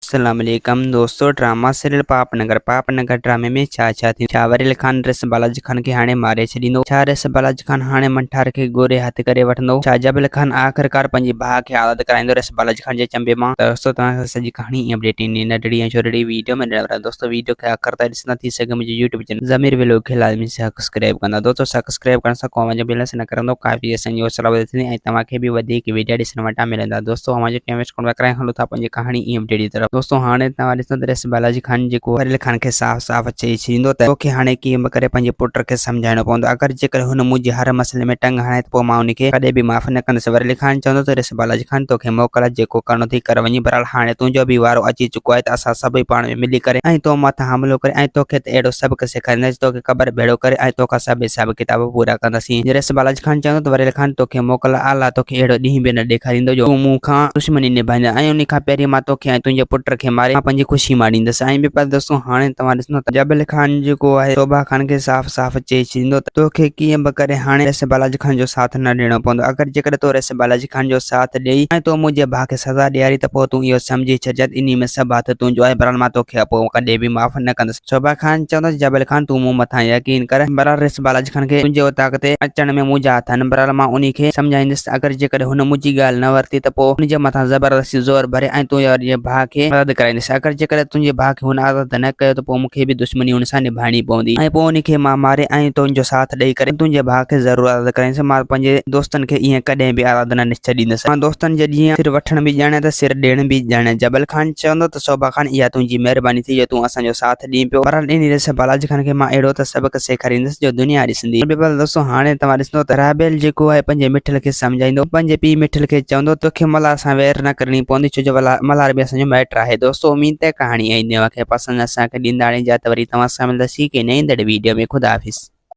अस्सलाम वालेकुम दोस्तों। ड्रामा सीरियल पापनगर ड्रामे में छा थी। वरील खान रेस बालाजी खान के हाणे मारे छॾींदो। रेस बालाजी खान हाणे मंठार के गोरे हथ करे वठंदो। जबल खान आख़िरकार पंहिंजे भाउ खे आज़ाद कराईंदो रेस बालाजी खान जे चंबे मां। दोस्तों तव्हां सॼी कहानी अपडेट ईंदी नंढड़ी ऐं छोटी वीडियो में ॾियण। दोस्तों वीडियो खे आख़िर ताईं ॾिसंदा थी सघे मुंहिंजे यूट्यूब चैनल ज़मीर व्लॉग खे लाज़मी सब्सक्राइब कंदा। दोस्तों सब्सक्राइब करण सां को बेल न करंदो काफ़ी असांजी हौसला वधंदी ऐं तव्हांखे बि वधीक वीडियो ॾिसण वटां मिलंदा। दोस्तों हमारे टाइम वेस्ट करण कराए हलो था पंहिंजी कहानी ई अपडेट जी तरफ। दोस्तों हाणे तव्हां ॾिसो रेस बालाजी खान जेको वरील खान खे साफ़ चई छॾींदो त तोखे हाणे कीअं बि करे पंहिंजे पुट खे सम्झाइणो पवंदो। अगरि जेकर हुन मुंहिंजे हर मसइले में टंग हणाए त पोइ मां उनखे कॾहिं बि माफ़ न कंदुसि। वरील खान चवंदो त रेस बालाजी खान तोखे मोकल जेको करणो थी कर वञी, बहरहाल हाणे तुंहिंजो बि वारो अची चुको आहे त असां सभई पाण में मिली करे ऐं तो मथां हमलो करे ऐं तोखे त अहिड़ो सबक़ सेखारींदासीं तोखे क़बर भेड़ो करे ऐं तोखां सभु हिसाब किताब पूरा कंदासीं। रेस बालाजी खान चवंदो त वरील खान तोखे मोकल आला तोखे अहिड़ो ॾींहुं बि न ॾेखारींदो जो तूं मूं खां दुश्मनी निभाईंदा ऐं उन खां पहिरीं मां तोखे ऐं तुंहिंजे पुट खे मारे मां पंहिंजी ख़ुशी माणींदुसि। ऐं ॿी पर दोस्तों हाणे तव्हां ॾिसंदो त जबल खान जेको आहे शोभा खान खे साफ़ चई छॾींदो त तोखे कीअं बि करे हाणे रेस बालाजी खान जो साथ न ॾियणो पवंदो। अगरि जेकर तो रेस बालाजी खान जो साथ ॾेई ऐं तो मुंहिंजे भाउ खे सज़ा ॾियारी त पोइ तूं इहो सम्झी छॾ इन में सभु हथ तुंहिंजो आहे, बहरहाल मां तोखे पोइ कॾहिं बि माफ़ न कंदुसि। शोभा खान चवंदो जबल खान तूं मूं मथां यकीन कर, बहरहाल रेस बालाजी खान खे तुंहिंजे उताक ते अचण में मुंहिंजा हथ आहिनि, बहरहाल मां उन खे सम्झाईंदुसि। अगरि जेकर हुन मुंहिंजी ॻाल्हि न वरिती त पोइ हुनजे मथां ज़बरदस्ती ज़ोर भरे ऐं तुंहिंजे भाउ खे आज़ाद कराईंदुसि। अगरि जेकर तुंहिंजे भाउ खे हुन आज़ाद न कयो त पोइ मूंखे बि दुश्मनी हुन सां निभाइणी पवंदी ऐं पोइ उनखे मां मारे ऐं तुंहिंजो साथ ॾेई करे तुंहिंजे भाउ खे ज़रूरु आज़ाद कराईंदुसि। मां पंहिंजे दोस्तनि खे ईअं कॾहिं बि आज़ाद न छॾींदुसि। मां दोस्तनि जे ॾींहं सिर वठण बि ॼाणे त सिर ॾियण बि ॼाणे। जबल खान चवंदो त शोभा खान इहा तुंहिंजी महिरबानी थी जो तूं असांजो साथ ॾीं पियो, बहरहाल इन रेस बालाजी खान खे मां अहिड़ो त सबक़ सेखारींदुसि जो दुनिया ॾिसंदी। दोस्तों हाणे तव्हां ॾिसंदो त राबेल जेको आहे पंहिंजे मिठल खे सम्झाईंदो, पंहिंजे पीउ मिठल खे चवंदो तोखे मल्हार सां वैर न करणी पवंदी छो जो मल्हार बि असांजो माइट आहे। दोस्तों उम्मीद है कहानी आई खे पसंदि असांखे ॾींदा इजाज़त, वरी तव्हां सां मिलंदासीं के नई वीडियो में। ख़ुदा हाफ़िज़।